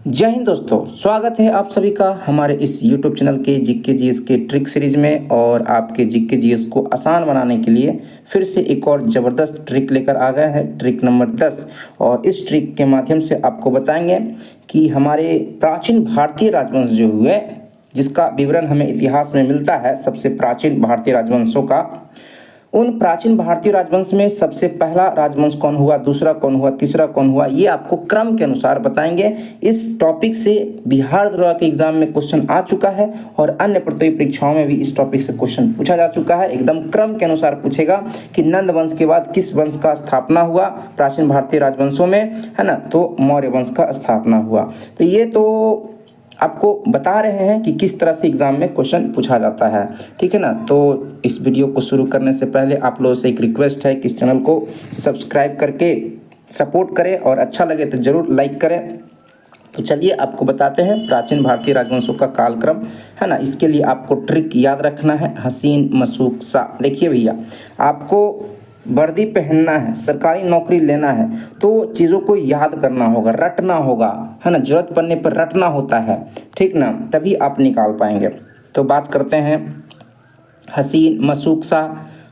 जय हिंद दोस्तों, स्वागत है आप सभी का हमारे इस YouTube चैनल के जीके जीएस के ट्रिक सीरीज में। और आपके जीके जीएस को आसान बनाने के लिए फिर से एक और ज़बरदस्त ट्रिक लेकर आ गए हैं, ट्रिक नंबर 10। और इस ट्रिक के माध्यम से आपको बताएंगे कि हमारे प्राचीन भारतीय राजवंश जो हुए, जिसका विवरण हमें इतिहास में मिलता है, सबसे प्राचीन भारतीय राजवंशों का, उन प्राचीन भारतीय राजवंश में सबसे पहला राजवंश कौन हुआ, दूसरा कौन हुआ, तीसरा कौन हुआ, ये आपको क्रम के अनुसार बताएंगे। इस टॉपिक से बिहार दरोगा के एग्जाम में क्वेश्चन आ चुका है और अन्य प्रतियोगी परीक्षाओं में भी इस टॉपिक से क्वेश्चन पूछा जा चुका है। एकदम क्रम के अनुसार पूछेगा कि नंद वंश के बाद किस वंश का स्थापना हुआ प्राचीन भारतीय राजवंशों में, है ना, तो मौर्य वंश का स्थापना हुआ। तो ये तो आपको बता रहे हैं कि किस तरह से एग्जाम में क्वेश्चन पूछा जाता है, ठीक है ना। तो इस वीडियो को शुरू करने से पहले आप लोगों से एक रिक्वेस्ट है कि इस चैनल को सब्सक्राइब करके सपोर्ट करें और अच्छा लगे तो ज़रूर लाइक करें। तो चलिए आपको बताते हैं प्राचीन भारतीय राजवंशों का कालक्रम, है ना। इसके लिए आपको ट्रिक याद रखना है, हसीन मशूक सा। देखिए भैया, आपको वर्दी पहनना है, सरकारी नौकरी लेना है, तो चीज़ों को याद करना होगा, रटना होगा, है ना। जरूरत पड़ने पर रटना होता है, ठीक ना, तभी आप निकाल पाएंगे। तो बात करते हैं हसीन मशूक सा।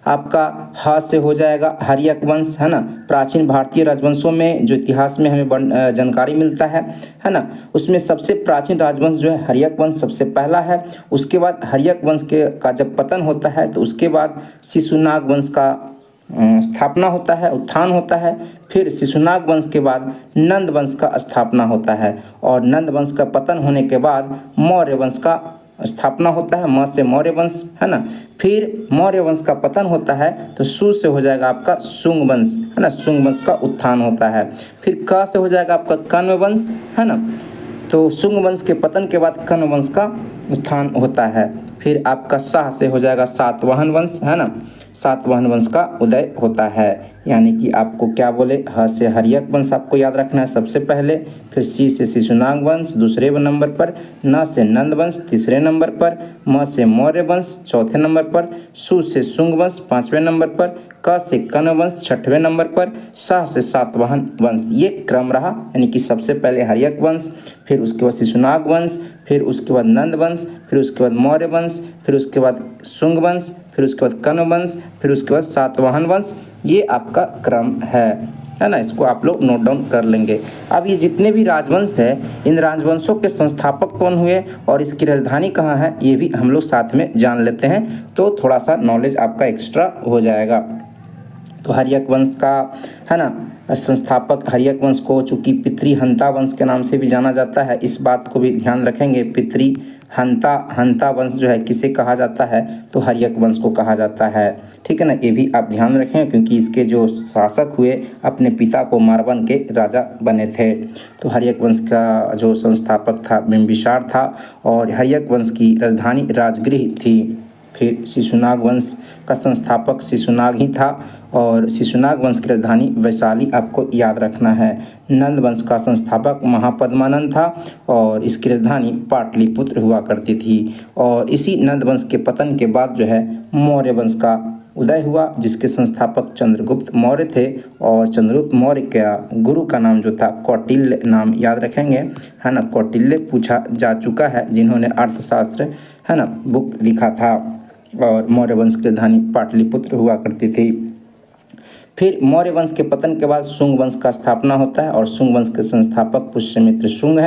आपका ह से हो जाएगा हर्यक वंश, है ना। प्राचीन भारतीय राजवंशों में जो इतिहास में हमें जानकारी मिलता है ना, उसमें सबसे प्राचीन राजवंश जो है हर्यक वंश सबसे पहला है। उसके बाद हर्यक वंश का जब पतन होता है तो उसके बाद शिशुनाग वंश का स्थापना होता है, उत्थान होता है। फिर शिशुनाग वंश के बाद नंद वंश का स्थापना होता है और नंद वंश का पतन होने के बाद मौर्य वंश का स्थापना होता है, म से मौर्य वंश, है ना। फिर मौर्य वंश का पतन होता है तो सु से हो जाएगा आपका शुंग वंश, है ना, शुंग वंश का उत्थान होता है। फिर क से हो जाएगा आपका कण्व वंश, है ना। तो शुंग वंश के पतन के बाद कण्व वंश का उत्थान होता है। फिर आपका शाह से हो जाएगा सातवाहन वंश, है ना, सातवाहन वंश का उदय होता है। यानी कि आपको क्या बोले, ह से हर्यक वंश आपको याद रखना है सबसे पहले, फिर सी से शिशुनाग वंश दूसरे नंबर पर, न से नंद वंश तीसरे नंबर पर, म से मौर्य वंश चौथे नंबर पर, सु से शुंग वंश पाँचवें नंबर पर, क से कण्व वंश छठवें नंबर पर, शाह से सातवाहन वंश। ये क्रम रहा, यानी कि सबसे पहले हर्यक वंश, फिर उसके बाद शिशुनाग वंश, फिर उसके बाद नंद वंश, फिर उसके बाद मौर्य वंश, फिर उसके बाद शुंग वंश, फिर उसके बाद कण्व वंश, फिर उसके बाद सातवाहन वंश। ये आपका क्रम है ना। इसको आप लोग नोट डाउन कर लेंगे। अब ये जितने भी राजवंश है, इन राजवंशों के संस्थापक कौन हुए और इसकी राजधानी कहाँ है, ये भी हम लोग साथ में जान लेते हैं, तो थोड़ा सा नॉलेज आपका एक्स्ट्रा हो जाएगा। तो हर्यक वंश का, है ना, संस्थापक हर्यक वंश को चूँकि पितृहंता वंश के नाम से भी जाना जाता है, इस बात को भी ध्यान रखेंगे। हंता वंश जो है किसे कहा जाता है, तो हर्यक वंश को कहा जाता है, ठीक है ना। ये भी आप ध्यान रखें क्योंकि इसके जो शासक हुए अपने पिता को मारवन के राजा बने थे। तो हर्यक वंश का जो संस्थापक था बिंबिसार था और हर्यक वंश की राजधानी राजगृह थी। फिर शिशुनाग वंश का संस्थापक शिशुनाग ही था और शिशुनाग वंश की राजधानी वैशाली आपको याद रखना है। नंद वंश का संस्थापक महापद्मानंद था और इसकी राजधानी पाटलिपुत्र हुआ करती थी। और इसी नंद वंश के पतन के बाद जो है मौर्य वंश का उदय हुआ, जिसके संस्थापक चंद्रगुप्त मौर्य थे। और चंद्रगुप्त मौर्य का गुरु का नाम जो था कौटिल्य नाम याद रखेंगे, है ना। कौटिल्य पूछा जा चुका है, जिन्होंने अर्थशास्त्र, है ना, बुक लिखा था। और मौर्य वंश की राजधानी पाटलिपुत्र हुआ करती थी। फिर मौर्य वंश के पतन के बाद शुंग वंश का स्थापना होता है और शुंग वंश के संस्थापक पुष्यमित्र शुंग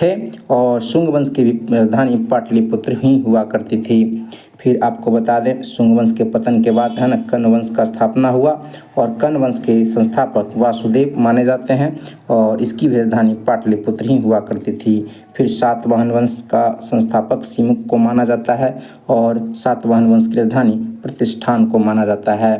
थे और शुंग वंश की भी राजधानी पाटलिपुत्र ही हुआ करती थी। फिर आपको बता दें, शुंग वंश के पतन के बाद, है ना, कण्व वंश का स्थापना हुआ और कण्व वंश के संस्थापक वासुदेव माने जाते हैं और इसकी भी राजधानी पाटलिपुत्र ही हुआ करती थी। फिर सातवाहन वंश का संस्थापक सिमुक को माना जाता है और सातवाहन वंश की राजधानी प्रतिष्ठान को माना जाता है।